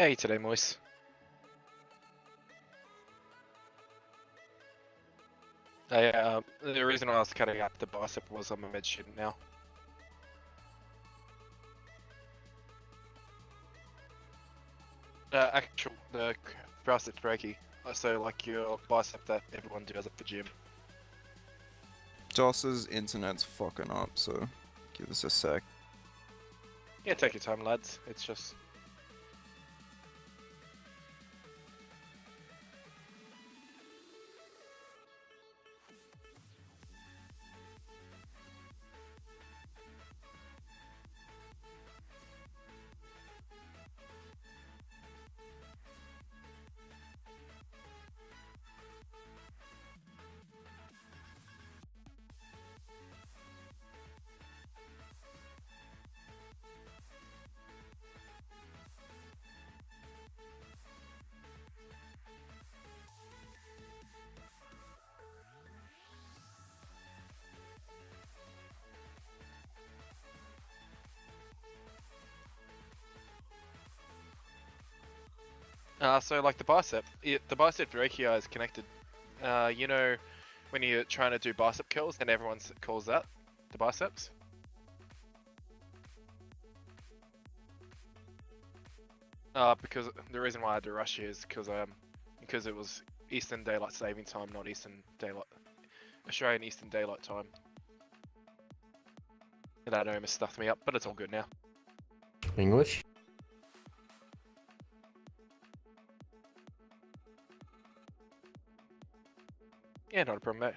How are you today, Moise? The reason I was cutting up the bicep was I'm a med student now. The bicep brachii. So like your bicep that everyone does at the gym. Joss's internet's fucking up, so give us a sec. Yeah, take your time, lads. It's just... so like the bicep brachii is connected. You know, when you're trying to do bicep curls, and everyone calls that the biceps. Because the reason why I had to rush here is because it was Eastern Daylight Saving Time, not Australian Eastern Daylight Time. And that almost stuffed me up, but it's all good now. English? Yeah, not a problem, mate.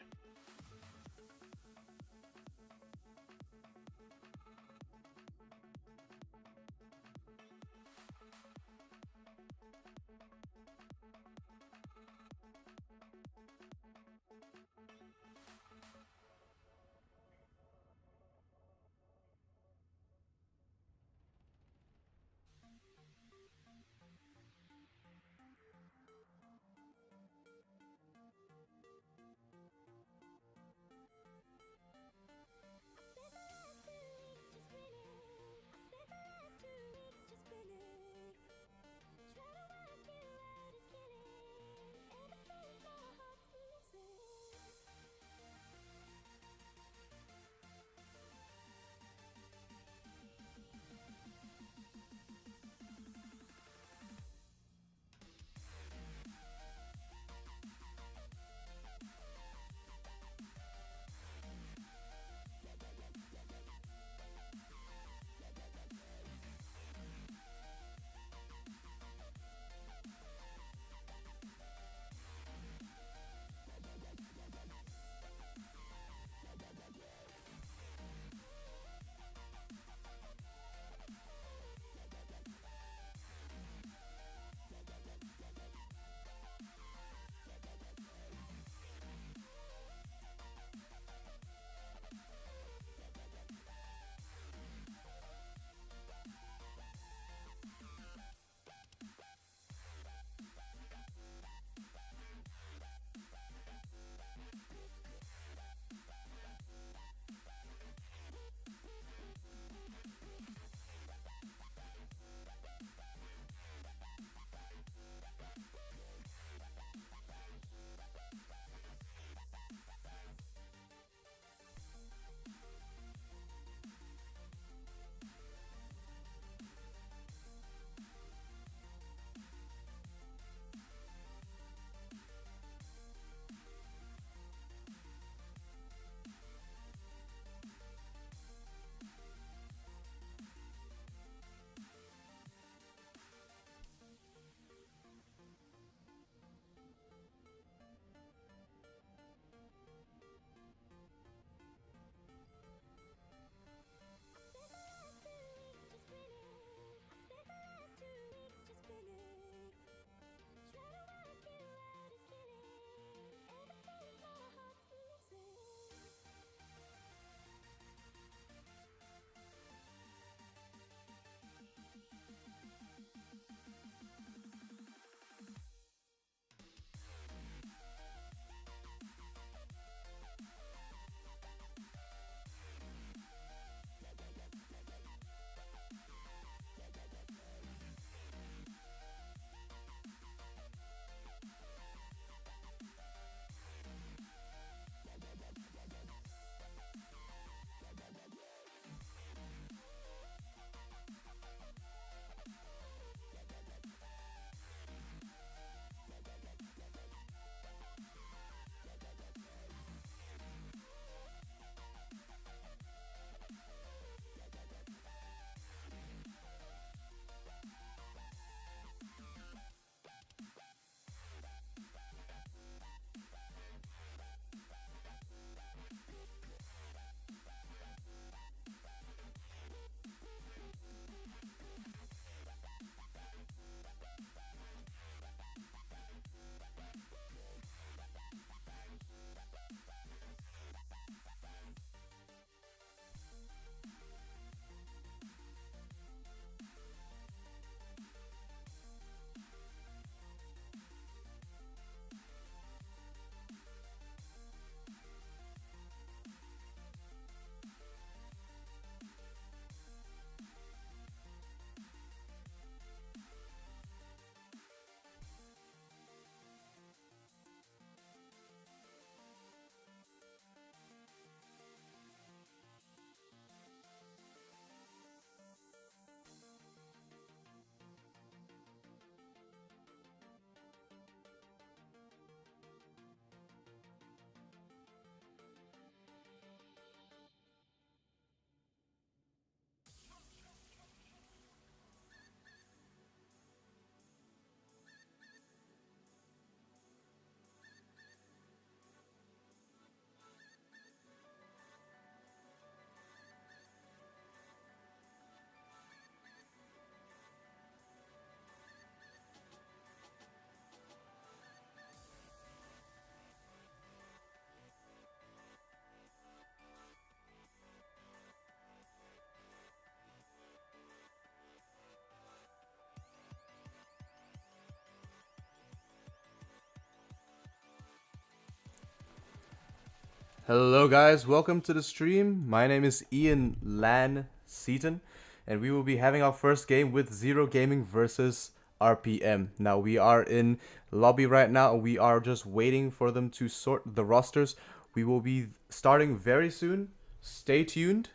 Hello guys, welcome to the stream. My name is Ian Lan Seaton, and we will be having our first game with Zero Gaming versus RPM. Now we are in lobby right now, and we are just waiting for them to sort the rosters. We will be starting very soon. Stay tuned,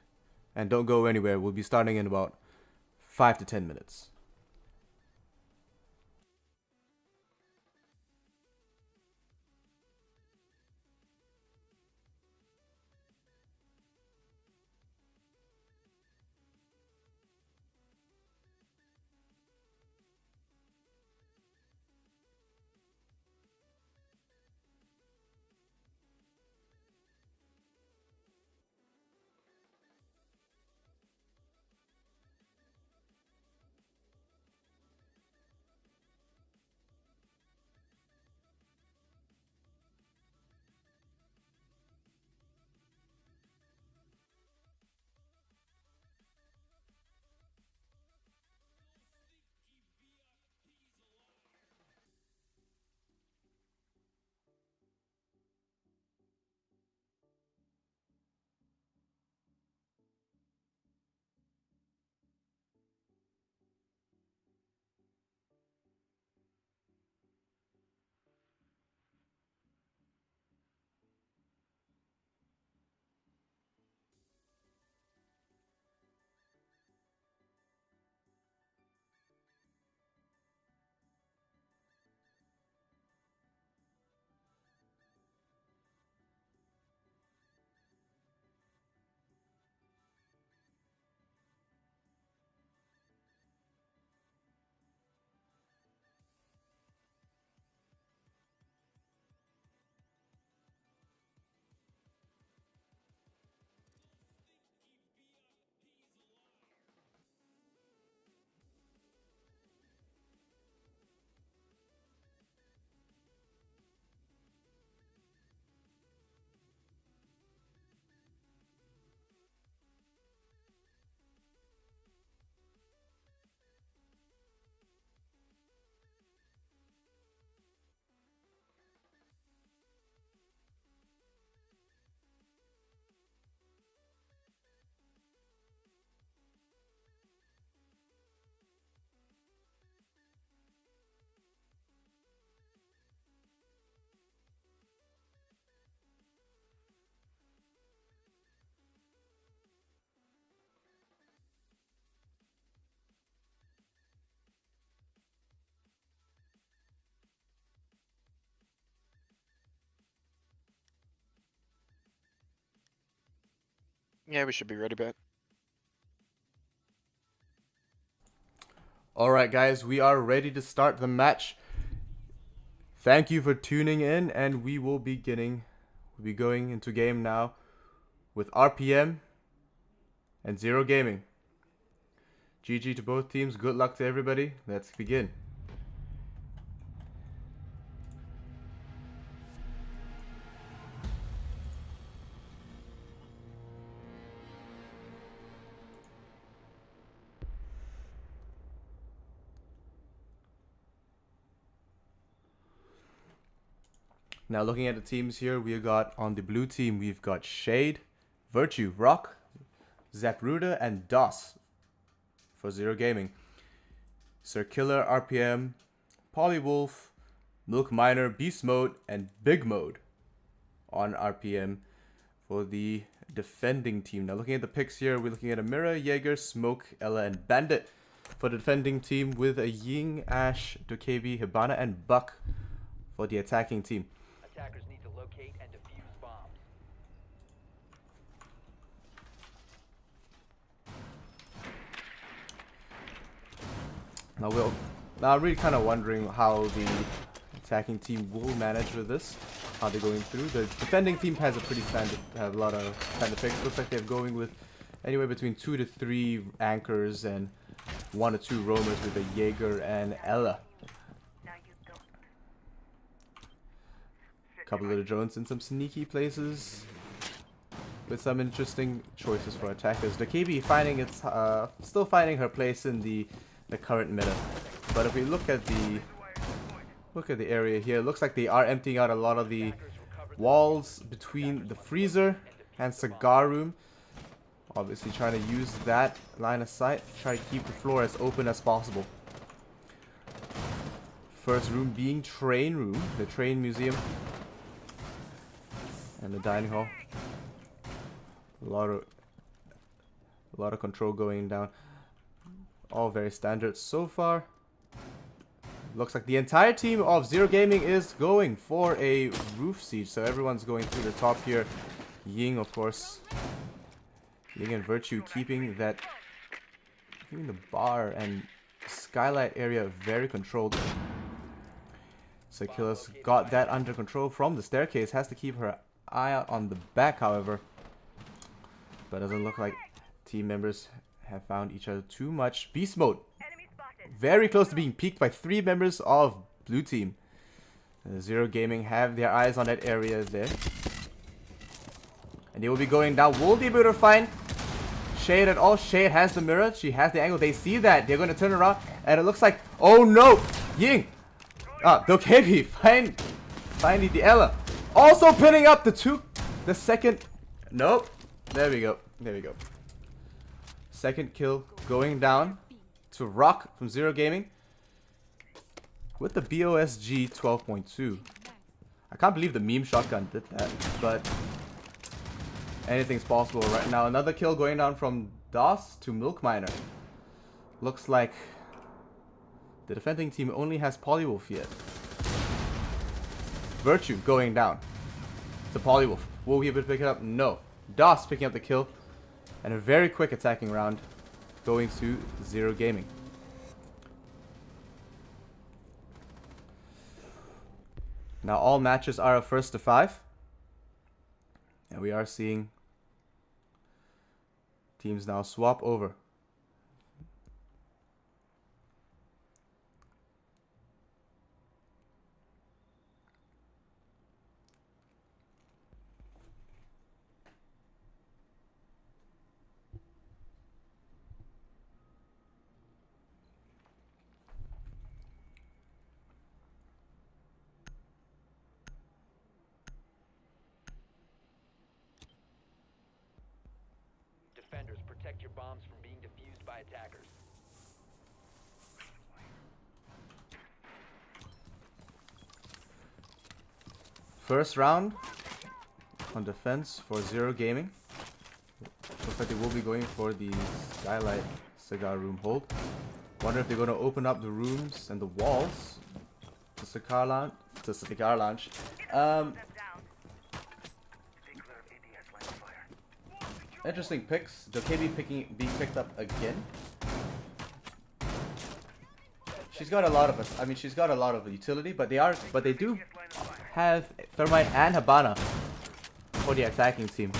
and don't go anywhere. We'll be starting in about 5 to 10 minutes. Yeah, we should be ready, bet. Alright guys, we are ready to start the match. Thank you for tuning in, and we will be going into game now with RPM and Zero Gaming. GG to both teams, good luck to everybody. Let's begin. Now looking at the teams here, we got on the blue team, we've got Shade, Virtue, Rock, Zapruder, and DOS for Zero Gaming. Circular, RPM, Polywolf, Milk Miner, Beast Mode, and Big Mode on RPM for the defending team. Now looking at the picks here, we're looking at Amira, Jaeger, Smoke, Ella, and Bandit for the defending team, with a Ying, Ash, Dokebi, Hibana, and Buck for the attacking team. Attackers need to locate and defuse bombs. Now I'm really kind of wondering how the attacking team will manage with this. How they're going through. The defending team has a pretty standard, have a lot of standard picks. Looks like they're going with anywhere between 2 to 3 anchors and 1 or 2 roamers with a Jaeger and Ella. Couple of the drones in some sneaky places with some interesting choices for attackers. The KB finding its still finding her place in the current meta. But if we look at the area here, it looks like they are emptying out a lot of the walls between the freezer and cigar room. Obviously trying to use that line of sight. Try to keep the floor as open as possible. First room being train room, the train museum. And the dining hall. A lot of control going down. All very standard so far. Looks like the entire team of Zero Gaming is going for a roof siege. So everyone's going through the top here. Ying, of course. Ying and Virtue keeping the bar and skylight area very controlled. So Killer's got that under control from the staircase. Has to keep her eye out on the back, however. But doesn't look like team members have found each other too much. Beast mode. Very close to being peeked by 3 members of blue team. Zero Gaming have their eyes on that area there. And they will be going down. Will be able to find Shade at all. Shade has the mirror. She has the angle. They see that. They're going to turn around. And it looks like, oh no! Ying! Dokebi finding the Ella. Also pinning up the second. Nope. There we go. There we go. Second kill going down to Rock from Zero Gaming with the BOSG 12.2. I can't believe the meme shotgun did that, but anything's possible right now. Another kill going down from DOS to Milk Miner. Looks like the defending team only has Polywolf yet. Virtue going down to Polywolf. Will we be able to pick it up? No. DOS picking up the kill. And a very quick attacking round going to Zero Gaming. Now all matches are a first to 5. And we are seeing teams now swap over. Defenders, protect your bombs from being defused by attackers. First round on defense for Zero Gaming. Looks like they will be going for the skylight cigar room hold. Wonder if they're going to open up the rooms and the walls to cigar lounge. Interesting picks. Dokebi being picked up again. She's got a lot of she's got a lot of utility, but they do have Thermite and Habana for the attacking team.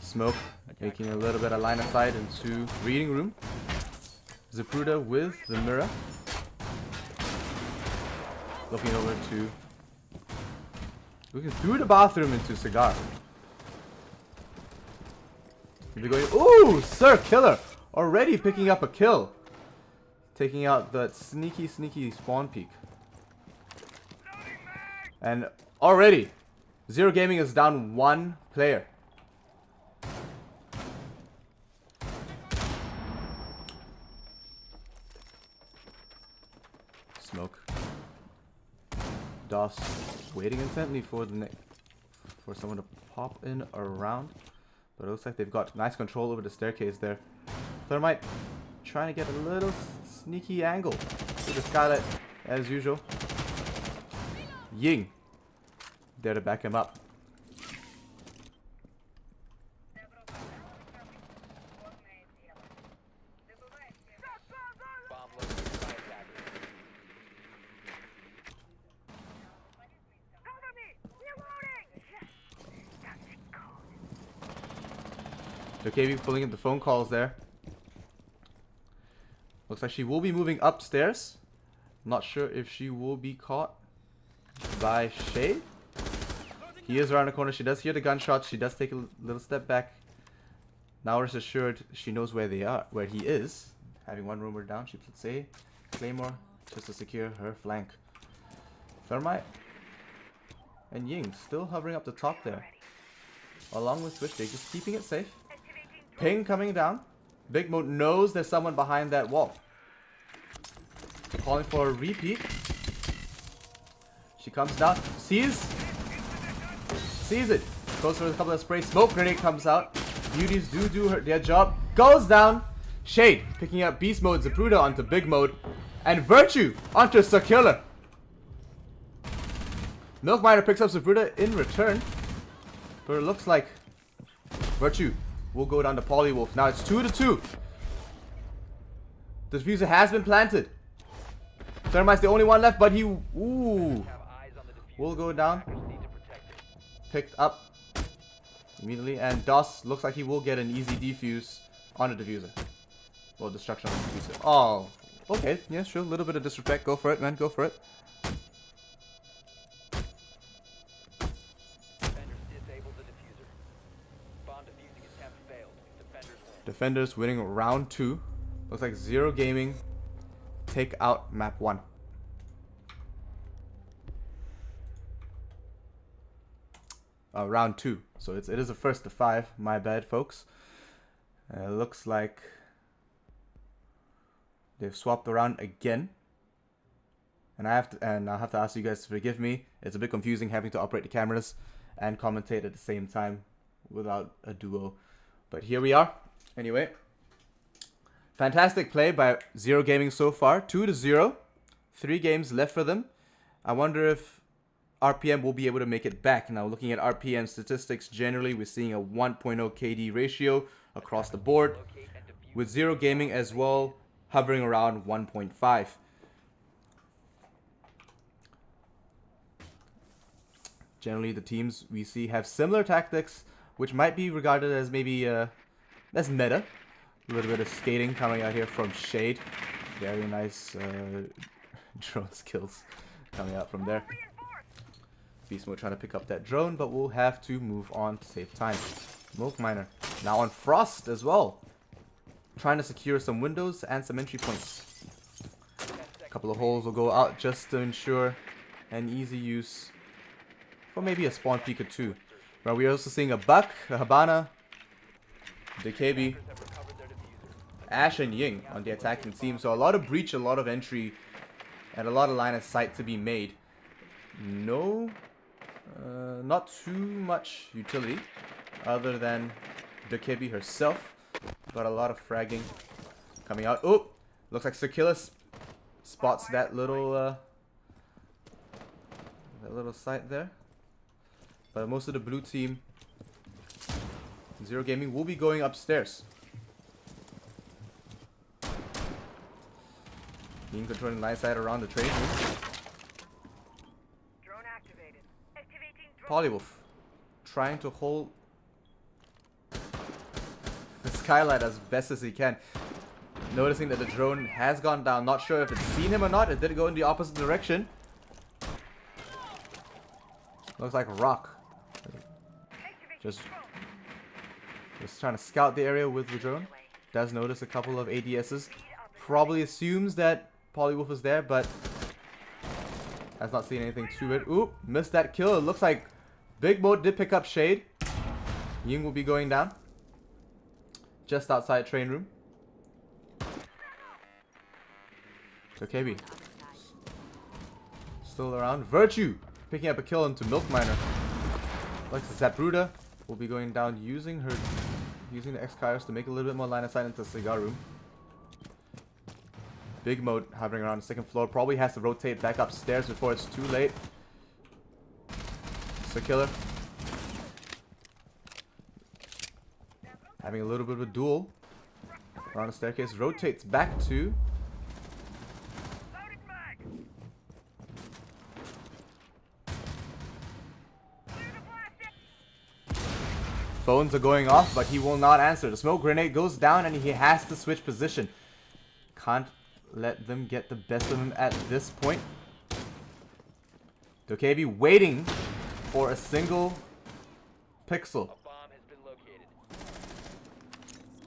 Smoke making a little bit of line of sight into reading room. Zapruder with the mirror. Looking through the bathroom into cigar. We're going. Ooh, Sir Killer already picking up a kill, taking out that sneaky spawn peek. And already, Zero Gaming is down 1 player. Smoke. DOS waiting intently for someone to pop in around, but it looks like they've got nice control over the staircase there. Thermite trying to get a little sneaky angle to the skylight as usual. Ying there to back him up. Dokebi pulling in the phone calls there. Looks like she will be moving upstairs. Not sure if she will be caught by Shade. He is around the corner. She does hear the gunshots. She does take a little step back. Now rest assured, she knows where he is. Having one room down, she could say Claymore just to secure her flank. Thermite. And Ying still hovering up the top there. Along with Twitch, they're just keeping it safe. Ping coming down. Big Mo knows there's someone behind that wall. Calling for a repeat. She comes down. Sees it. Goes for a couple of sprays. Smoke grenade comes out. Beauties do their job. Goes down. Shade picking up Beast Mode, Zapruder onto Big Mode. And Virtue onto Circular. Milk Miner picks up Zapruder in return. But it looks like Virtue will go down to Polywolf. Now it's 2-2. The diffuser has been planted. Thermite's the only one left, but he will go down. Picked up immediately, and DOS looks like he will get an easy defuse on the diffuser. Well, destruction on the diffuser. Oh, okay, yeah, sure. A little bit of disrespect. Go for it, man. Go for it. Defenders winning round 2. Looks like Zero Gaming take out map 1. Round 2. So it is a first to 5. My bad, folks. Looks like they've swapped around again. And I'll have to ask you guys to forgive me. It's a bit confusing having to operate the cameras and commentate at the same time without a duo. But here we are. Anyway, fantastic play by Zero Gaming so far. 2-0. 3 games left for them. I wonder if RPM will be able to make it back. Now, looking at RPM statistics, generally we're seeing a 1.0 KD ratio across the board, with Zero Gaming as well hovering around 1.5. Generally, the teams we see have similar tactics, which might be regarded as maybe that's meta. A little bit of skating coming out here from Shade. Very nice drone skills coming out from there. Beast Mode trying to pick up that drone, but we'll have to move on to save time. Milk Miner now on Frost as well. Trying to secure some windows and some entry points. A couple of holes will go out just to ensure an easy use for maybe a spawn peek or two. But we're also seeing a Buck, a Habana, DKB, Ash, and Ying on the attacking team. So a lot of breach, a lot of entry, and a lot of line of sight to be made. No, not too much utility other than DKB herself, but a lot of fragging coming out. Oh, looks like Circulus spots that little site there. But most of the blue team, Zero Gaming, will be going upstairs. Being controlling line side around the trade room. Drone activated. Activating drone. Polywolf trying to hold the skylight as best as he can. Noticing that the drone has gone down. Not sure if it's seen him or not. It did go in the opposite direction. Looks like Rock. Just trying to scout the area with the drone. Does notice a couple of ADSs. Probably assumes that Polywolf is there, but has not seen anything to it. Oop, missed that kill. It looks like Big Mode did pick up Shade. Ying will be going down. Just outside train room. KB still around. Virtue picking up a kill into Milk Miner. Looks like Zapruder will be going down using the X-Kairos to make a little bit more line of sight into the cigar room. Big Mode hovering around the second floor. Probably has to rotate back upstairs before it's too late. Killer having a little bit of a duel around the staircase. Rotates back to phones are going off, but he will not answer. The smoke grenade goes down and he has to switch position. Can't let them get the best of him at this point. Dokebi waiting for a single pixel.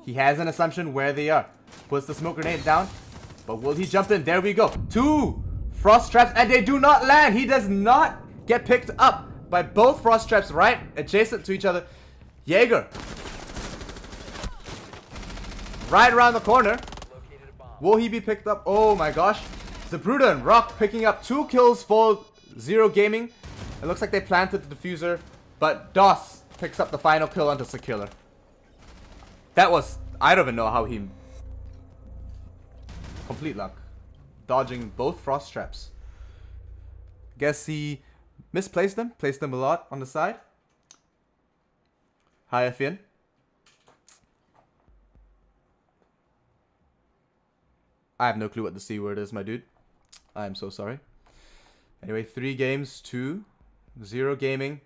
He has an assumption where they are. Puts the smoke grenade down, but will he jump in? There we go. 2 Frost traps, and they do not land. He does not get picked up by both frost traps right adjacent to each other. Jaeger. Right around the corner. Will he be picked up? Oh my gosh. Zapruder and Rock picking up 2 kills for Zero Gaming. It looks like they planted the diffuser, but DOS picks up the final kill onto Sakiller. That was, I don't even know how he... Complete luck. Dodging both frost traps. Guess he misplaced them. Placed them a lot on the side. Hi, Finn. I have no clue what the C word is, my dude. I am so sorry. Anyway, 3 games to 0 Gaming.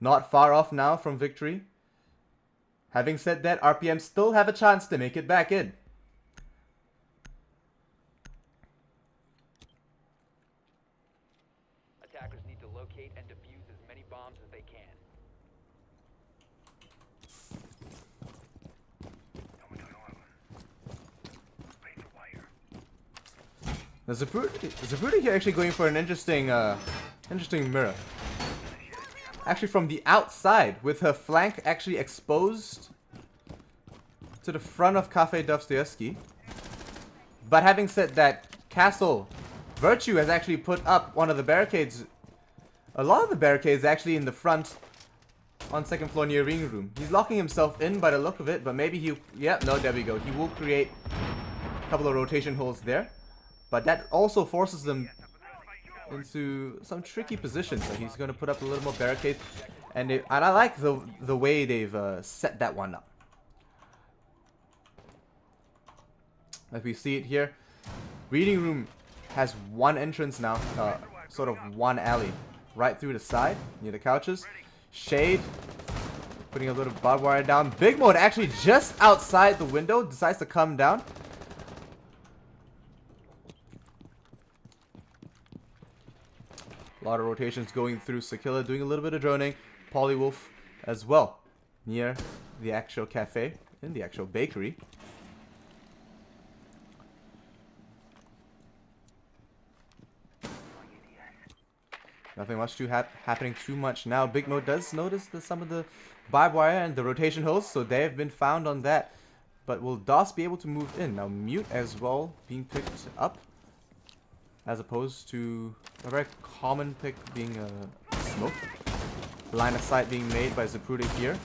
Not far off now from victory. Having said that, RPM still have a chance to make it back in. Attackers need to locate and defuse as many bombs as they can. Now Zapruder here actually going for an interesting mirror. Actually from the outside, with her flank actually exposed to the front of Cafe Dostoevsky. But having said that, Castle Virtue has actually put up one of the barricades. A lot of the barricades actually in the front on 2nd floor near ring room. He's locking himself in by the look of it, but maybe he... Yeah, no, there we go. He will create a couple of rotation holes there. But that also forces them into some tricky positions. So he's going to put up a little more barricades. And I like the way they've set that one up. As we see it here, reading room has one entrance now, sort of one alley, right through the side near the couches. Shade putting a little barbed wire down. Big Mode actually just outside the window decides to come down. A lot of rotations going through. Sakilla doing a little bit of droning. Polywolf as well near the actual cafe in the actual bakery. Nothing much happening too much now. Big Mo does notice some of the barbed wire and the rotation holes, so they have been found on that. But will DOS be able to move in? Now Mute as well being picked up, as opposed to a very common pick being Smoke. Line of sight being made by Zapruder here.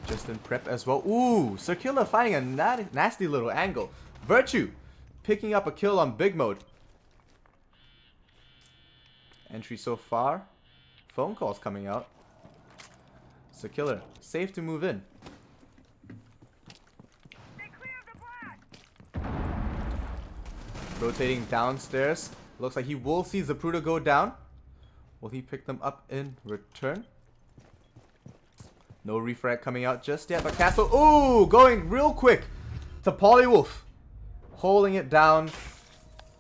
Just in prep as well. Ooh, Circular finding a nasty little angle. Virtue picking up a kill on Big Mode. Entry so far. Phone calls coming out. Circular, safe to move in. Rotating downstairs. Looks like he will see Zapruder go down. Will he pick them up in return? No refrag coming out just yet, but Castle, ooh, going real quick to Polywolf. Holding it down,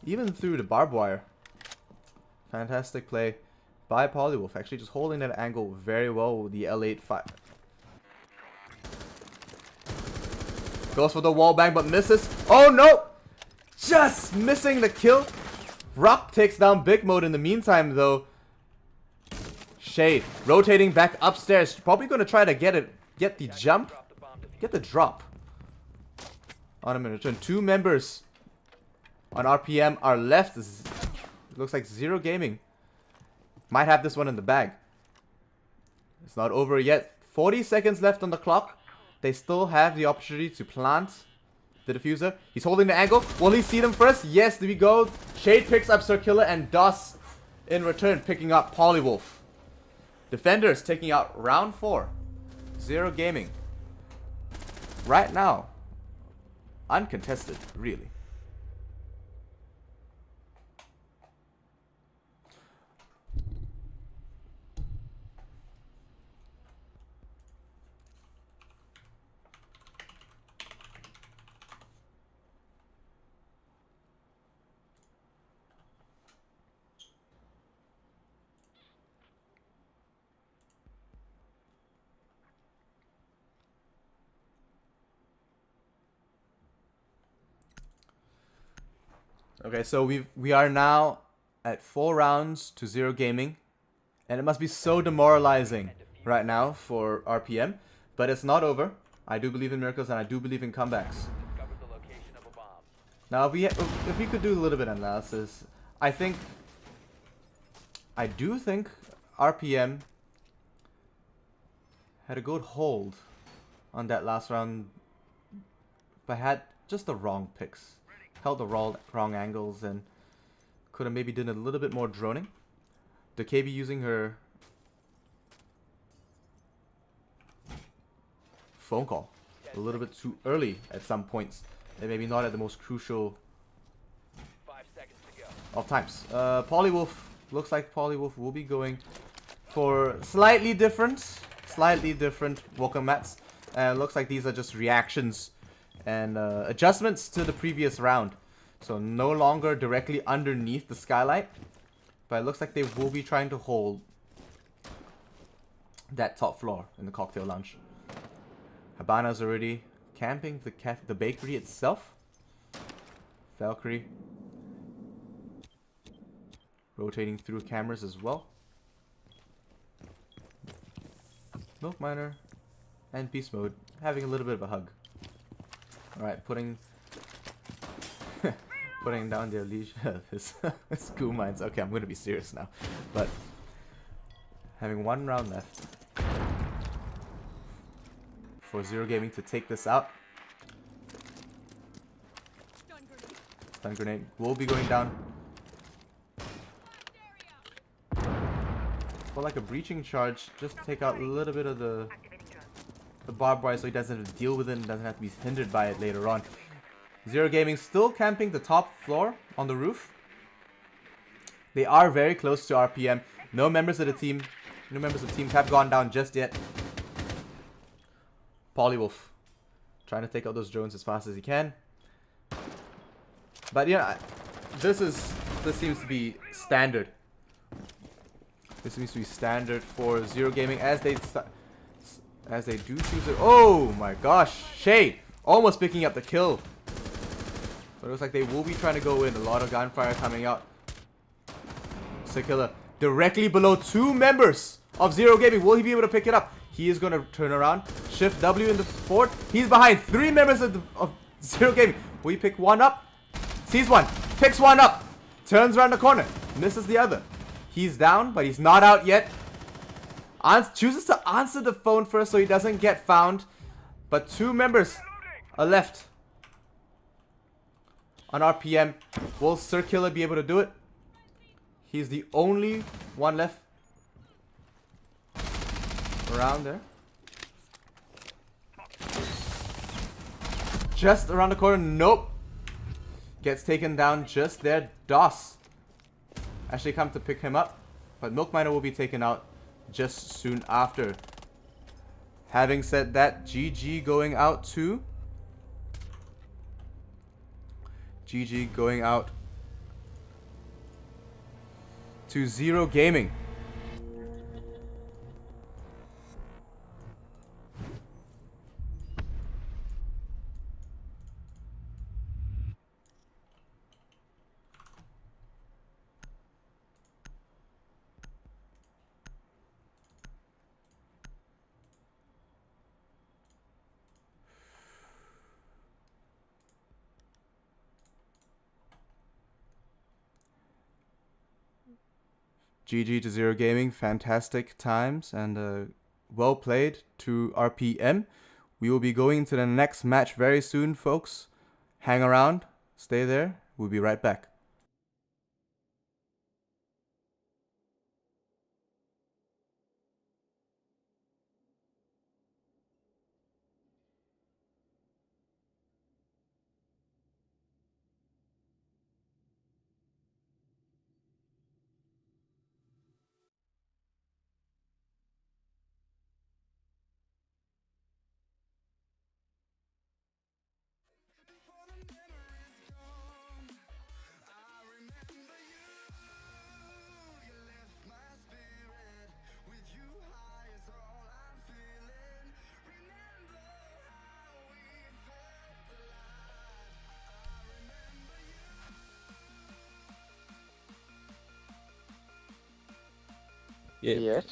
even through the barbed wire. Fantastic play by Polywolf, actually just holding that angle very well with the L8-5. Goes for the wall bang, but misses. Oh no! Just missing the kill. Rock takes down Big Mode in the meantime, though. Shade rotating back upstairs. Probably going to try to get the jump. Get the drop. On him in return. 2 members on RPM are left. Looks like Zero Gaming might have this one in the bag. It's not over yet. 40 seconds left on the clock. They still have the opportunity to plant the diffuser. He's holding the angle. Will he see them first? Yes, there we go. Shade picks up Circular and DOS in return picking up Polywolf. Defenders taking out round 4. Zero Gaming. Right now, uncontested, really. Okay, so we are now at 4 rounds to 0 gaming, and it must be so demoralizing right now for RPM, but it's not over. I do believe in miracles and I do believe in comebacks. Discover the location of a bomb. Now, if we could do a little bit of analysis, I do think RPM had a good hold on that last round, but had just the wrong picks. Held the wrong angles and could have maybe done a little bit more droning. The KB using her phone call a little bit too early at some points, and maybe not at the most crucial 5 seconds to go. of times. Polywolf, looks like Polywolf will be going for slightly different welcome mats. Looks like these are just reactions and adjustments to the previous round. So no longer directly underneath the skylight, but it looks like they will be trying to hold that top floor in the cocktail lounge. Habana's already camping the bakery itself. Valkyrie rotating through cameras as well. Milk Miner and Beast Mode having a little bit of a hug. Alright, putting down their his school mines. Okay, I'm gonna be serious now. But having 1 round left for 0 gaming to take this out. Stun grenade will be going down. For like a breaching charge, just to take out a little bit of the barbed wire so he doesn't have to deal with it and doesn't have to be hindered by it later on. 0 gaming still camping the top floor on the roof. They are very close to RPM. No members of the team have gone down just yet. Polywolf trying to take out those drones as fast as he can. But yeah, this seems to be standard. This seems to be standard for 0 gaming as they do choose it. Oh my gosh, Shade almost picking up the kill. But it looks like they will be trying to go in. A lot of gunfire coming out. Sakilla directly below 2 members of 0 gaming. Will he be able to pick it up? He is going to turn around. Shift W in the fort. He's behind 3 members of 0 gaming. Will he pick one up? Sees one. Picks one up. Turns around the corner. Misses the other. He's down, but he's not out yet. Chooses to answer the phone first so he doesn't get found. But 2 members are left on RPM. Will Sir Killer be able to do it? He's the only one left around there. Just around the corner. Nope. Gets taken down just there. DOS actually come to pick him up, but Milk Miner will be taken out just soon after. Having said that, GG going out to GG going out to 0 gaming. GG to 0 gaming, fantastic times and well played to RPM. We will be going to the next match very soon, folks. Hang around, stay there. We'll be right back. Yes.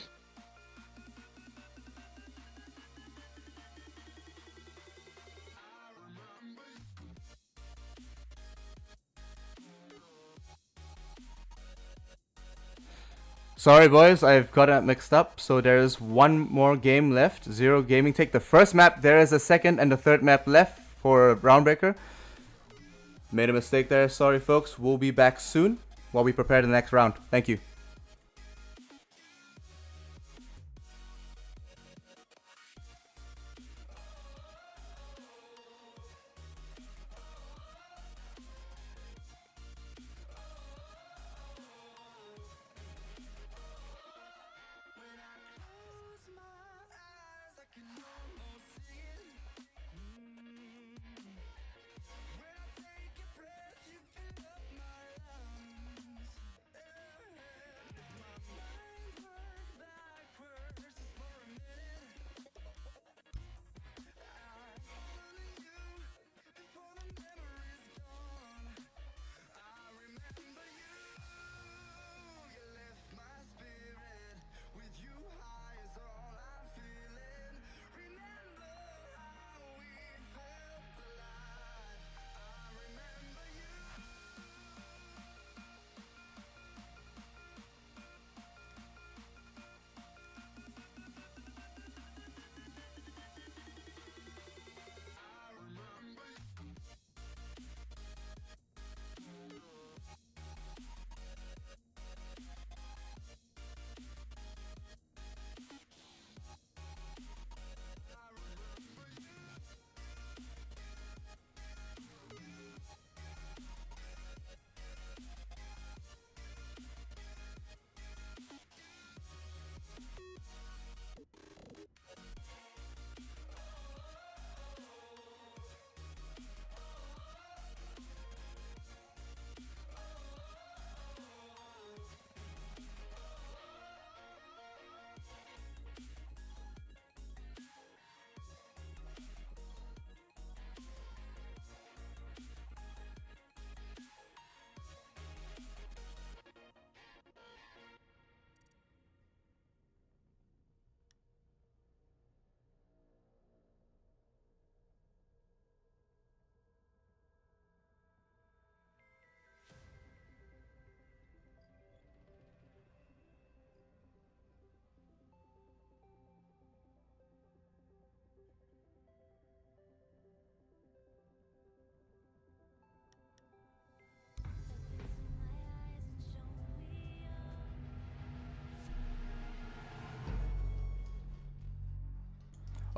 Sorry, boys, I've got it mixed up. So there is one more game left. Zero Gaming take the first map. There is a second and a third map left for Roundbreaker. Made a mistake there. Sorry, folks. We'll be back soon while we prepare the next round. Thank you.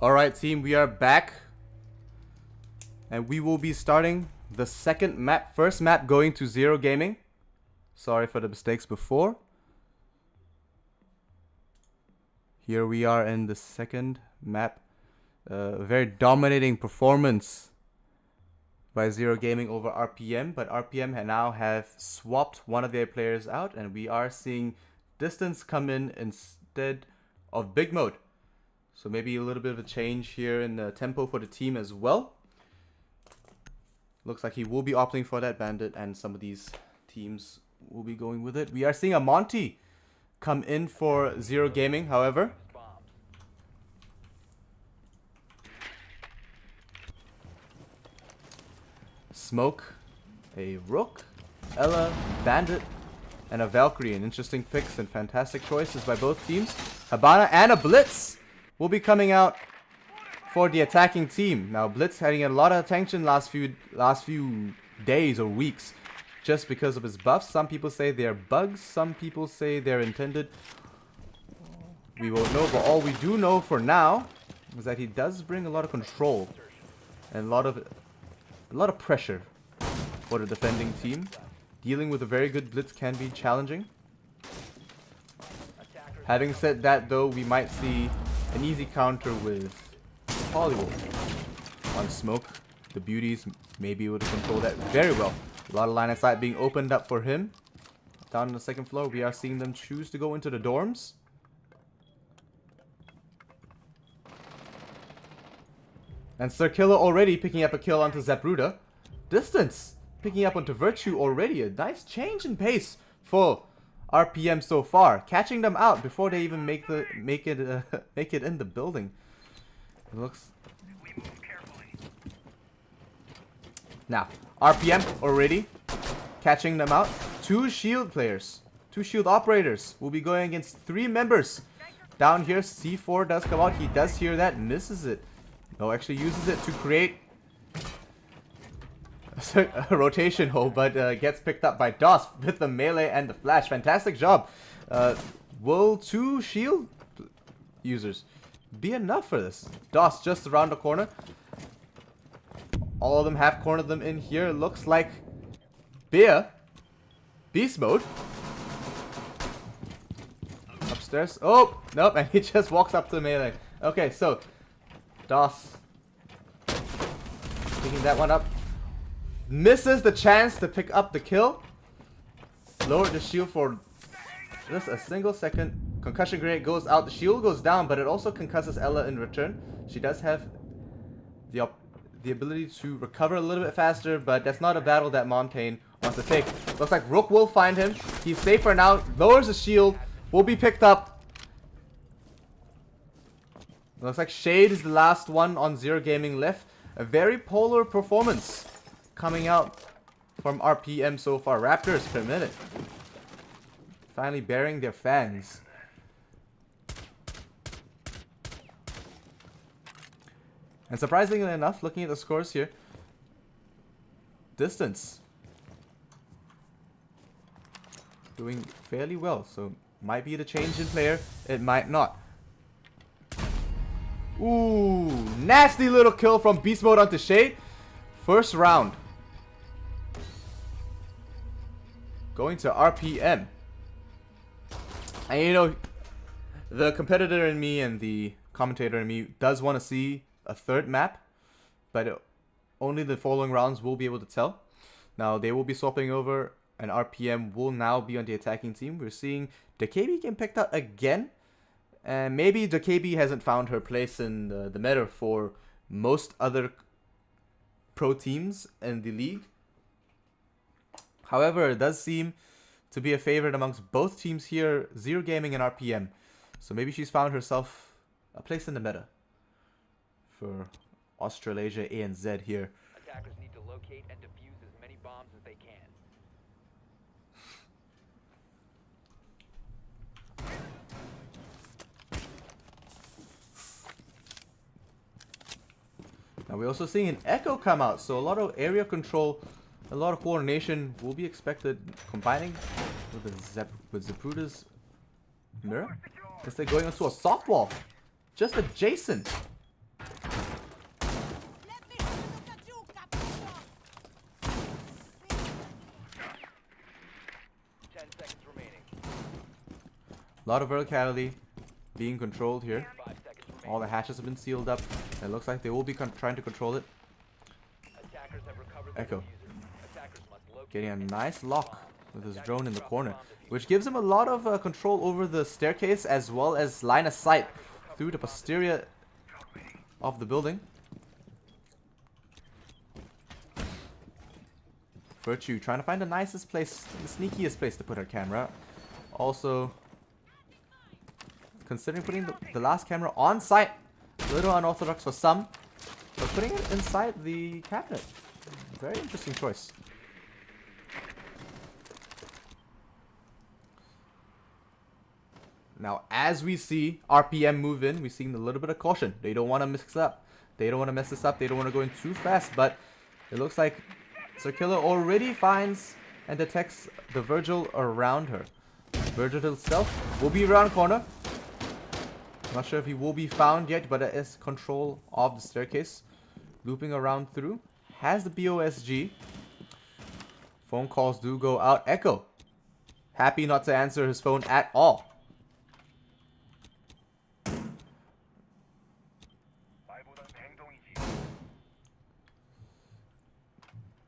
Alright, team, we are back. And we will be starting the second map. First map going to Zero Gaming. Sorry for the mistakes before. Here we are in the second map. Very dominating performance by Zero Gaming over RPM. But RPM now have swapped one of their players out. And we are seeing Distance come in instead of Big Mode. So maybe a little bit of a change here in the tempo for the team as well. Looks like he will be opting for that Bandit, and some of these teams will be going with it. We are seeing a Monty come in for Zero Gaming, however. Smoke, a Rook, Ella, Bandit, and a Valkyrie. An interesting picks and fantastic choices by both teams. Habana and a Blitz will be coming out for the attacking team. Now Blitz having a lot of attention last few days or weeks just because of his buffs. Some people say they're bugs, some people say they're intended. We won't know, but all we do know for now is that he does bring a lot of control and a lot of pressure for the defending team. Dealing with a very good Blitz can be challenging. Having said that though, we might see an easy counter with Hollywood on Smoke. The beauties may be able to control that very well. A lot of line of sight being opened up for him. Down on the second floor, we are seeing them choose to go into the dorms. And Sir Killer already picking up a kill onto Zapruder. Distance picking up onto Virtue already. A nice change in pace for RPM so far, catching them out before they even make it in the building. It looks. Now RPM already catching them out. 2 shield players, 2 shield operators will be going against 3 members. Down here, C4 does come out. He does hear that, misses it. No, actually uses it to create a rotation hole, but gets picked up by DOS with the melee and the flash. Fantastic job. Will 2 shield users be enough for this? DOS just around the corner. All of them have cornered them in here. Looks like Beast mode. Upstairs. Oh, nope, and he just walks up to the melee. Okay, so DOS picking that one up. Misses the chance to pick up the kill. Lowered the shield for just a single second. Concussion grenade goes out. The shield goes down, but it also concusses Ella in return. She does have the ability to recover a little bit faster, but that's not a battle that Montaigne wants to take. Looks like Rook will find him. He's safe for now. Lowers the shield. Will be picked up. Looks like Shade is the last one on Zero Gaming left. A very polar performance coming out from RPM so far. Raptors per minute. Finally bearing their fangs. And surprisingly enough, looking at the scores here, Distance doing fairly well. So might be the change in player, it might not. Ooh, nasty little kill from Beast Mode onto Shade. First round. Going to RPM. And you know, the competitor in me and the commentator in me does want to see a third map, but only the following rounds will be able to tell. Now they will be swapping over, and RPM will now be on the attacking team. We're seeing DKB getting picked out again, and maybe DKB hasn't found her place in the meta for most other pro teams in the league. However, it does seem to be a favorite amongst both teams here, Zero Gaming and RPM. So maybe she's found herself a place in the meta for Australasia ANZ here. Attackers need to locate and defuse as many bombs as they can. Now we're also seeing an Echo come out, so a lot of area control, a lot of coordination will be expected, combining with Zapruder's mirror. Instead going into a soft wall, just adjacent. 10 seconds remaining. A lot of verticality being controlled here. 5 seconds remaining. All the hatches have been sealed up. It looks like they will be trying to control it. Attackers have recovered the Echo diffuser. Attackers must locate getting a and nice defuse lock bombs. with his Attackers drone in the drop corner, bomb diffuser. which gives him a lot of control over the staircase as well as line of sight through the posterior of the building. Virtue trying to find the nicest place, the sneakiest place to put her camera. Also considering putting the last camera on site. A little unorthodox for some, but putting it inside the cabinet. Very interesting choice. Now, as we see RPM move in, we're seeing a little bit of caution. They don't want to mix up. They don't want to mess this up. They don't want to go in too fast, but it looks like Circular already finds and detects the Virgil around her. Virgil himself will be around corner. Not sure if he will be found yet, but it is control of the staircase. Looping around through. Has the BOSG. Phone calls do go out. Echo. Happy not to answer his phone at all.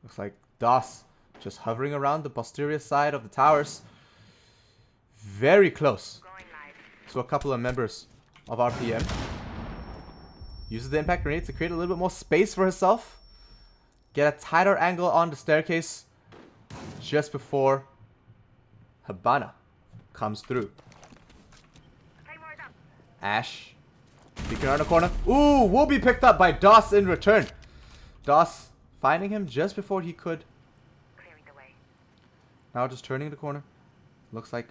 Looks like DOS just hovering around the posterior side of the towers. Very close to a couple of members of RPM. Uses the impact grenade to create a little bit more space for herself. Get a tighter angle on the staircase just before Habana comes through. Claymore's up. Ash peeking around the corner. Ooh, will be picked up by Doss in return. Doss finding him just before he could. Clearing the way. Now just turning the corner. Looks like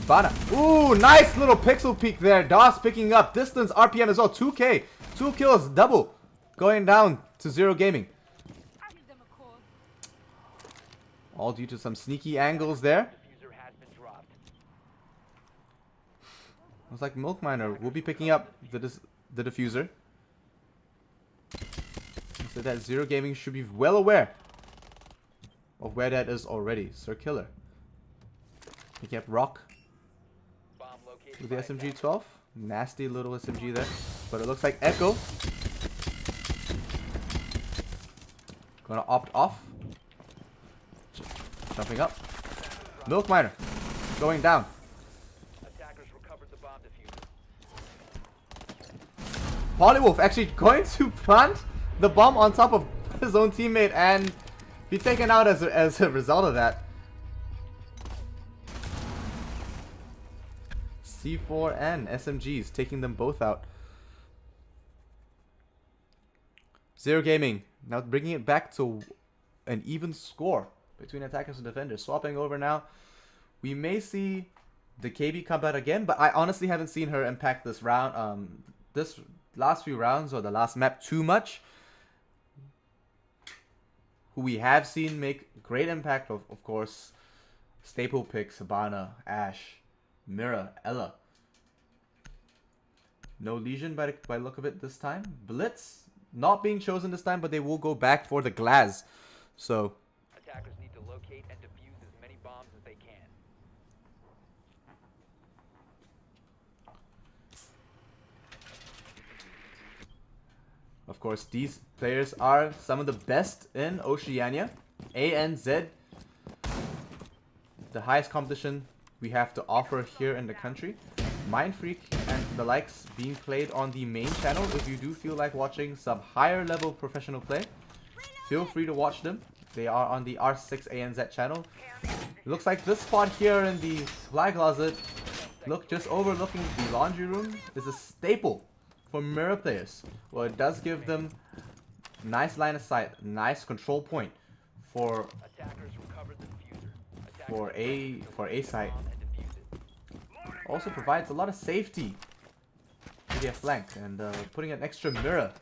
Bana. Ooh, nice little pixel peek there. Doss picking up distance, RPM as well. 2K. 2 kills, double. Going down to 0 gaming. I'll give them a call. All due to some sneaky angles there. Diffuser has been dropped. Looks like Milk Miner will be picking up the diffuser. So that 0 gaming should be well aware of where that is already. Sir Killer. Picking up Rock Bomb located with the by SMG attackers. 12. Nasty little SMG there. But it looks like Echo gonna opt off. Jumping up. Milk Miner going down. Attackers recovered the bomb diffuser. Polywolf actually going to plant the bomb on top of his own teammate and be taken out as a result of that. C4 and SMGs taking them both out. 0 gaming now bringing it back to an even score between attackers and defenders. Swapping over now. We may see the KB come out again, but I honestly haven't seen her impact this round, this last few rounds or the last map too much. Who we have seen make great impact, of course, staple picks, Habana, Ash, Mira, Ella. No Legion by the look of it this time. Blitz not being chosen this time, but they will go back for the Glaz. So Attackers need to locate and defuse as many bombs as they can. of course, these players are some of the best in Oceania. ANZ, the highest competition we have to offer here in the country. Mindfreak and the likes being played on the main channel. If you do feel like watching some higher level professional play, feel free to watch them. They are on the R6 ANZ channel. Looks like this spot here in the supply closet, look, just overlooking the laundry room, is a staple for mirror players. Well, it does give them nice line of sight, nice control point for Attackers recovered the diffuser. Attackers for A site. bomb and defuse it. Also provides a lot of safety to their flank, and putting an extra mirror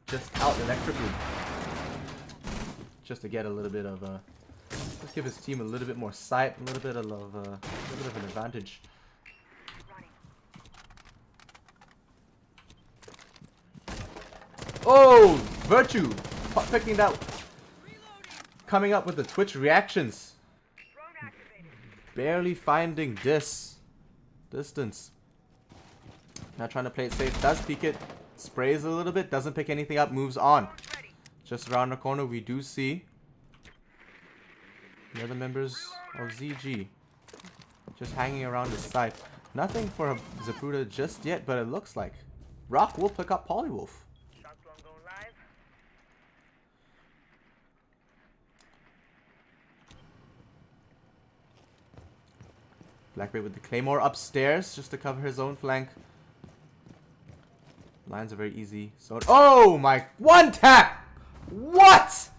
just out the electric room, just to get a little bit of just give his team a little bit more sight, a little bit of an advantage. Oh, Virtue picking that, coming up with the Twitch reactions, barely finding distance. Now trying to play it safe, does peek it, sprays a little bit, doesn't pick anything up, moves on. Just around the corner we do see the other members of ZG just hanging around the side. Nothing for Zapruder just yet, but it looks like Rock will pick up Polywolf. Blackbeard with the Claymore upstairs just to cover his own flank. Lines are very easy. So, oh my, one tap! What?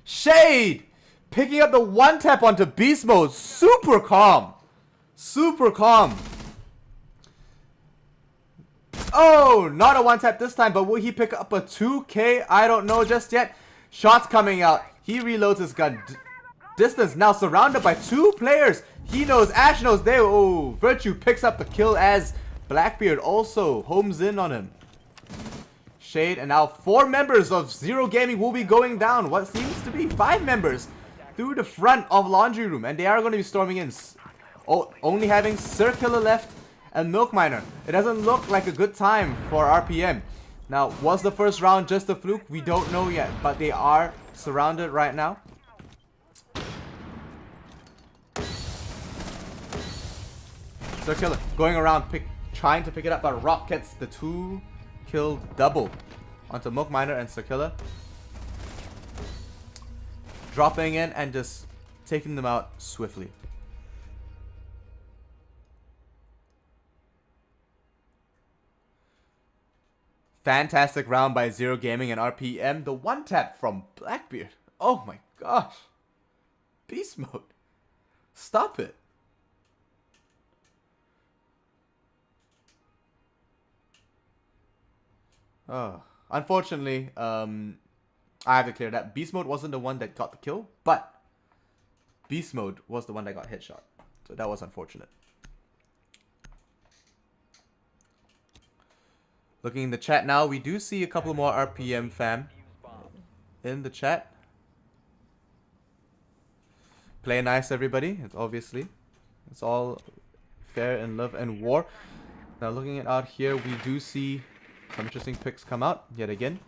Shade picking up the one tap onto beast mode. Super calm. Super calm. Oh, not a one tap this time, but will he pick up a 2K? I don't know just yet. Shots coming out. He reloads his gun. Distance now surrounded by 2 players. He knows, Ash knows they. Oh, Virtue picks up the kill as Blackbeard also homes in on him. Shade, and now 4 members of Zero Gaming will be going down. What seems to be 5 members through the front of Laundry Room, and they are going to be storming in. Oh, only having Circular left and Milk Miner. It doesn't look like a good time for RPM. Now, was the first round just a fluke? We don't know yet, but they are surrounded right now. Circular going around trying to pick it up, but Rock gets the 2-kill double onto Milk Miner and Circular. Dropping in and just taking them out swiftly. Fantastic round by Zero Gaming and RPM. The one tap from Blackbeard. Oh my gosh. Beast mode. Stop it. Oh, unfortunately, I have to clear that. Beast mode wasn't the one that got the kill, but Beast mode was the one that got headshot. So that was unfortunate. Looking in the chat now, we do see a couple more RPM fam in the chat. Play nice, everybody. It's obviously, it's all fair in love and war. Now looking at out here, we do see some interesting picks come out yet again.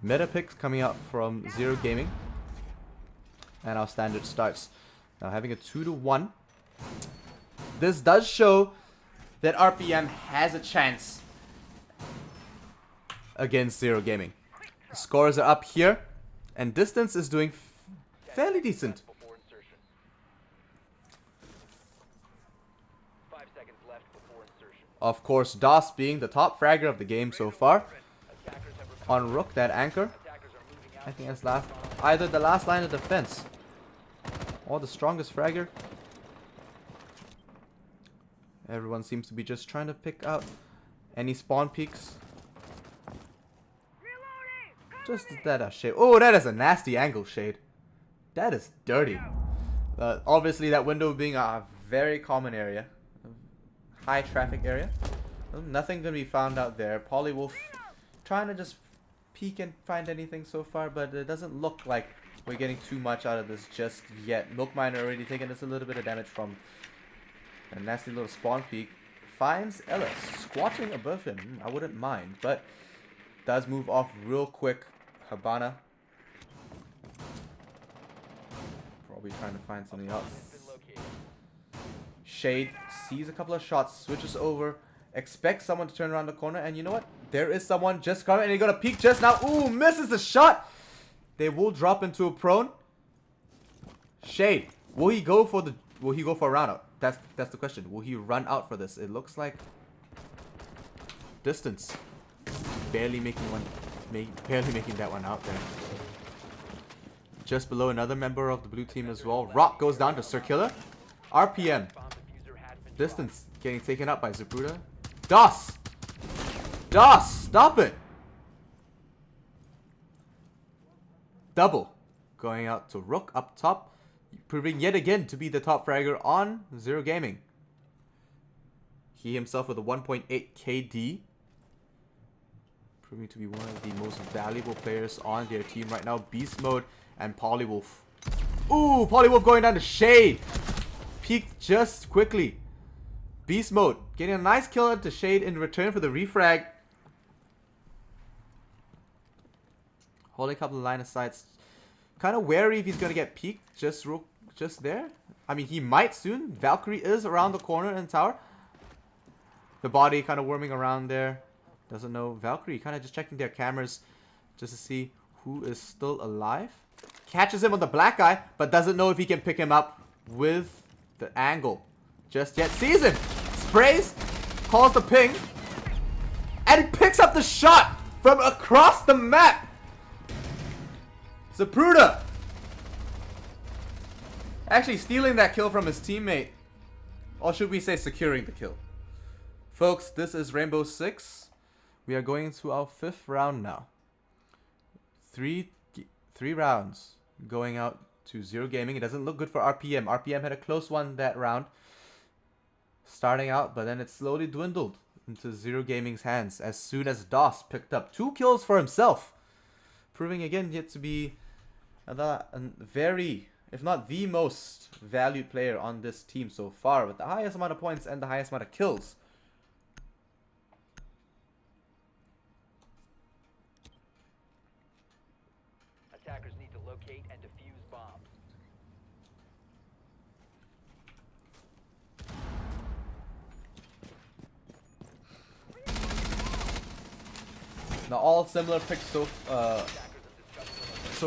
Meta picks coming out from Zero Gaming. And our standard starts. Now having a 2-1. This does show that RPM has a chance against Zero Gaming. The scores are up here. And distance is doing fairly decent. 5 seconds left before insertion. Of course, DOS being the top fragger of the game so far. Attackers have recovered. On Rook, that anchor. Attackers are moving out. I think that's either the last line of defense or the strongest fragger. Everyone seems to be just trying to pick out any spawn peaks. Just that shade. Oh, that is a nasty angle, Shade. That is dirty. Obviously, that window being a very common area. High traffic area. Nothing gonna be found out there. Polywolf trying to just peek and find anything so far, but it doesn't look like we're getting too much out of this just yet. Milk Miner already taking us a little bit of damage from a nasty little spawn peek. Finds Ellis squatting above him. I wouldn't mind, but does move off real quick. Habana probably trying to find something else. Shade sees a couple of shots, switches over, expects someone to turn around the corner, and you know what? There is someone just coming, and he got a peek just now. Ooh, misses the shot. They will drop into a prone. Shade, will he go for a round out? That's the question. Will he run out for this? It looks like distance. Barely making that one out there. Just below another member of the blue team as well. Rock goes down to Circular. RPM. Distance getting taken up by Zapruder. DOS! DOS! Stop it! Double. Going out to Rook up top. Proving yet again to be the top fragger on Zero Gaming. He himself with a 1.8 KD. Proving to be one of the most valuable players on their team right now. Beast Mode and Polywolf. Ooh, Polywolf going down to Shade. Peeked just quickly. Beast Mode getting a nice kill into Shade in return for the refrag. Holding a couple of line of sights. Kind of wary if he's going to get peeked just there. I mean, he might soon. Valkyrie is around the corner in tower. The body kind of worming around there. Doesn't know. Valkyrie kind of just checking their cameras just to see who is still alive. Catches him on the black eye, but doesn't know if he can pick him up with the angle just yet. Sees him. Sprays. Calls the ping. And he picks up the shot from across the map. Zapruder actually stealing that kill from his teammate. Or should we say securing the kill. Folks, this is Rainbow Six. We are going into our 5th round now. Three rounds going out to Zero Gaming. It doesn't look good for RPM. RPM had a close one that round. Starting out, but then it slowly dwindled into Zero Gaming's hands as soon as DOS picked up 2 kills for himself. Proving again yet to be a very, if not the most valued player on this team so far, with the highest amount of points and the highest amount of kills. Attackers need to locate and defuse bombs. Now all similar picks so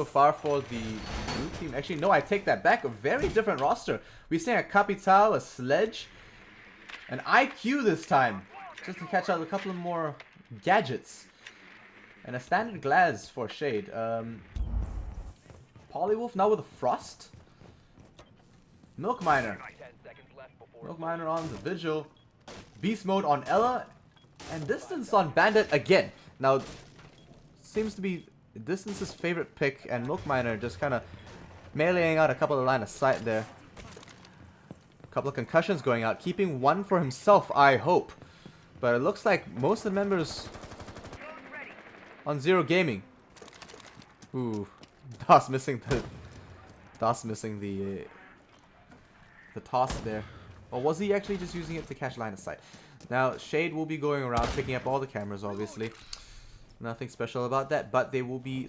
far for the blue team. Actually, no, I take that back. A very different roster. We're seeing a Capital, a Sledge, an IQ this time. Just to catch out a couple of more gadgets. And a standard glass for Shade. Polywolf now with a Frost. Milk Miner. 10 seconds left before Milk Miner on the Vigil. Beast Mode on Ella. And Distance on Bandit again. Now, seems to be Distance's favorite pick. And Milk Miner just kind of meleeing out a couple of line of sight there. A couple of concussions going out. Keeping one for himself, I hope. But it looks like most of the members on Zero Gaming. Ooh. DOS missing the toss there. Or was he actually just using it to catch line of sight? Now, Shade will be going around picking up all the cameras, obviously. Nothing special about that, but they will be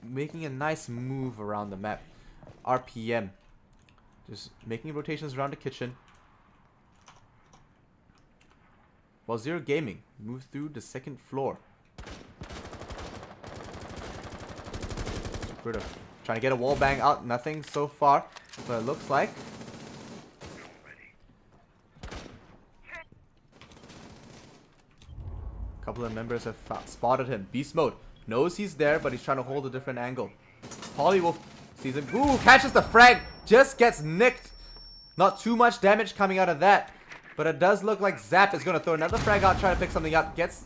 making a nice move around the map. RPM. Just making rotations around the kitchen. While Zero Gaming moves through the second floor. Trying to get a wall bang out, nothing so far, but it looks like. A couple of members have spotted him. Beast Mode knows he's there, but he's trying to hold a different angle. Polywolf sees him. Ooh, catches the frag, just gets nicked. Not too much damage coming out of that, but it does look like Zap is going to throw another frag out, try to pick something up. Gets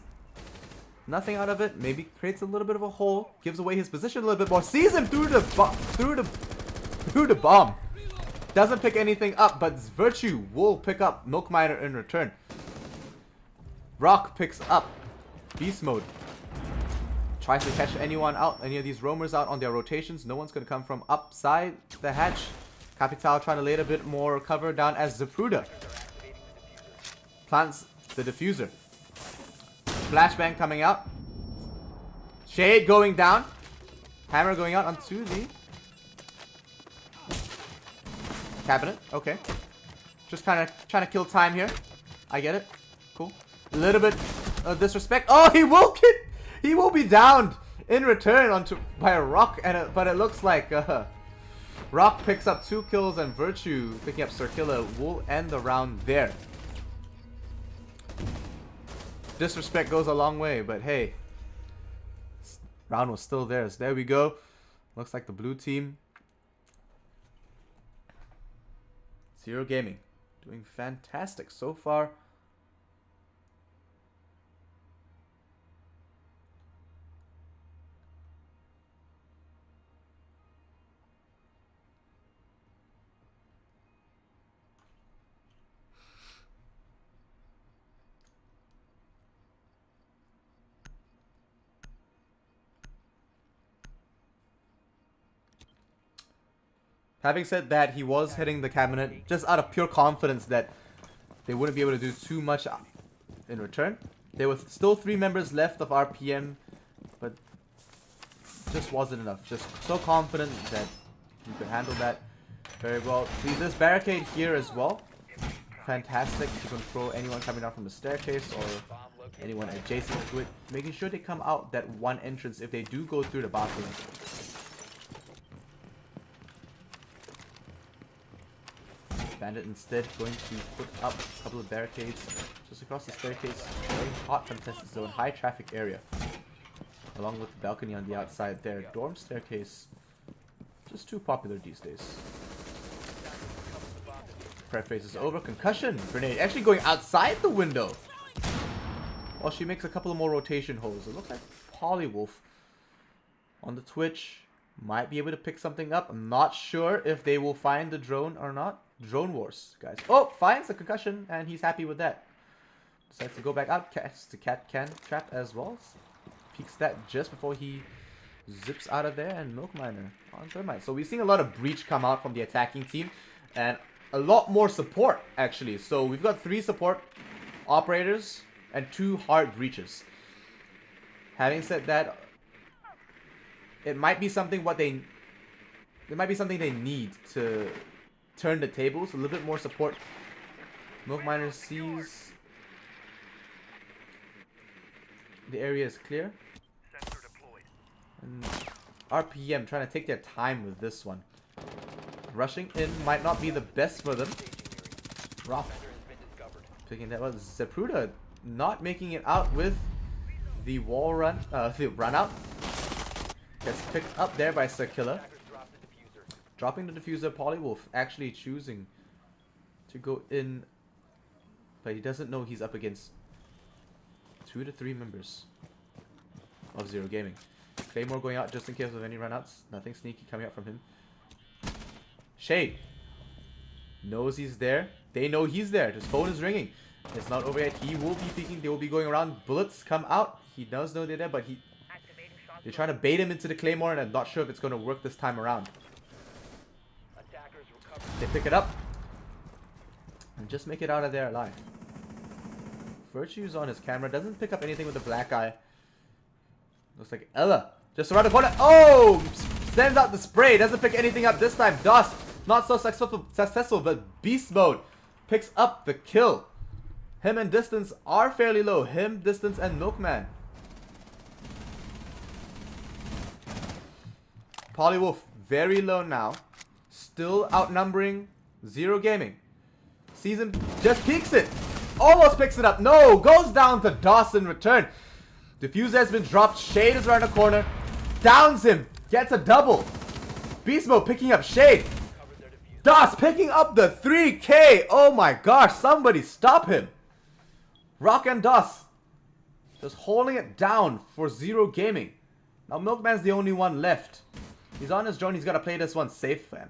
nothing out of it. Maybe creates a little bit of a hole. Gives away his position a little bit more. Sees him through the bomb. Doesn't pick anything up, but Virtue will pick up Milk Miner in return. Rock picks up Beast Mode. Tries to catch anyone out, any of these roamers out on their rotations. No one's going to come from upside the hatch. Capital trying to lay a bit more cover down as Zapruder plants the diffuser. Flashbang coming out. Shade going down. Hammer going out onto the cabinet. Okay. Just kind of trying to kill time here. I get it. Cool. A little bit of disrespect. Oh, he will be downed in return by a Rock, but it looks like Rock picks up 2 kills and Virtue picking up Circilla will end the round there. Disrespect goes a long way, but hey, round was still theirs. There we go. Looks like the blue team, Zero Gaming, doing fantastic so far. Having said that, he was hitting the cabinet just out of pure confidence that they wouldn't be able to do too much in return. There were still 3 members left of RPM, but just wasn't enough. Just so confident that you could handle that very well. See this barricade here as well. Fantastic to control anyone coming down from the staircase or anyone adjacent to it. Making sure they come out that one entrance if they do go through the bathroom. Bandit instead going to put up a couple of barricades just across the staircase. Very hot contested zone, high traffic area. Along with the balcony on the outside there. Dorm staircase, just too popular these days. Prep phase is over. Concussion grenade actually going outside the window. Well, she makes a couple of more rotation holes. It looks like Polywolf on the Twitch might be able to pick something up. I'm not sure if they will find the drone or not. Drone wars, guys. Oh, finds the concussion, and he's happy with that. Decides to go back out. Catches the cat can trap as well. Peeks that just before he zips out of there, and Milk Miner on Thermite. So we're seeing a lot of breach come out from the attacking team, and a lot more support, actually. So we've got 3 support operators and 2 hard breaches. Having said that, it might be something they need to turn the tables. A little bit more support. Milk Miner sees the area is clear. And RPM trying to take their time with this one. Rushing in might not be the best for them. Rock picking that one. Zapruder not making it out with The wall run, the run out gets picked up there by Sakilla. Attackers drop the diffuser. Dropping the diffuser, Polywolf actually choosing to go in, but he doesn't know he's up against 2 to 3 members of Zero Gaming. Claymore going out just in case of any runouts. Nothing sneaky coming out from him. Shade knows he's there. They know he's there. His phone is ringing. It's not over yet. He will be peeking. They will be going around. Bullets come out. He does know they're there, but they're trying to bait him into the Claymore, and I'm not sure if it's going to work this time around. Attackers recover. They pick it up and just make it out of there alive. Virtue's on his camera. Doesn't pick up anything with the black eye. Looks like Ella just around the corner. Oh! Sends out the spray. Doesn't pick anything up this time. Dust. Not so successful, but Beast Mode picks up the kill. Him and Distance are fairly low. Him, Distance, and Milkman. Polywolf very low now. Still outnumbering Zero Gaming. Sees him, just peeks it. Almost picks it up. No, goes down to DOS in return. Diffuser has been dropped. Shade is around the corner. Downs him. Gets a double. Beast Mode picking up Shade. DOS picking up the 3K. Oh my gosh. Somebody stop him. Rock and DOS just holding it down for Zero Gaming. Now Milkman's the only one left. He's on his drone. He's got to play this one safe, fam.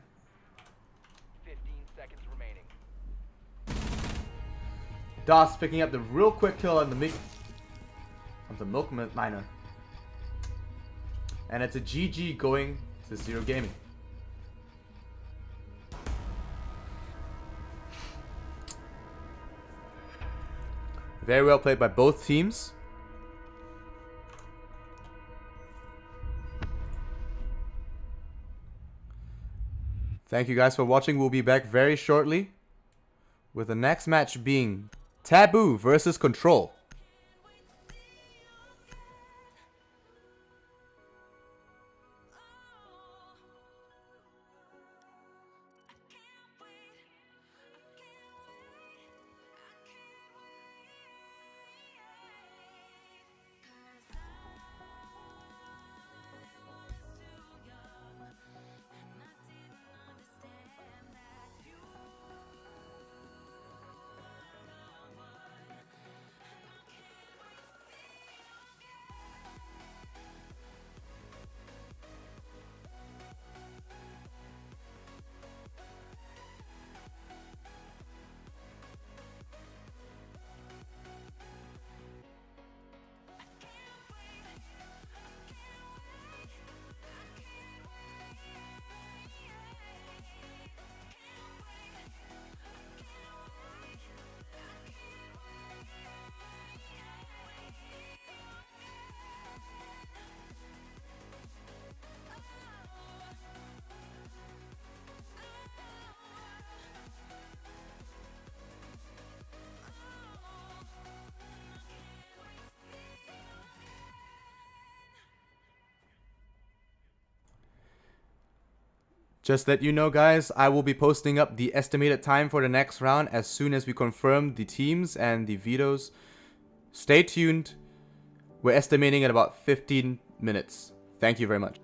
15 seconds remaining. DOS picking up the real quick kill on the Milkman miner. And it's a GG going to Zero Gaming. Very well played by both teams. Thank you guys for watching. We'll be back very shortly with the next match being Taboo versus Control. Just let you know, guys, I will be posting up the estimated time for the next round as soon as we confirm the teams and the vetoes. Stay tuned. We're estimating at about 15 minutes. Thank you very much.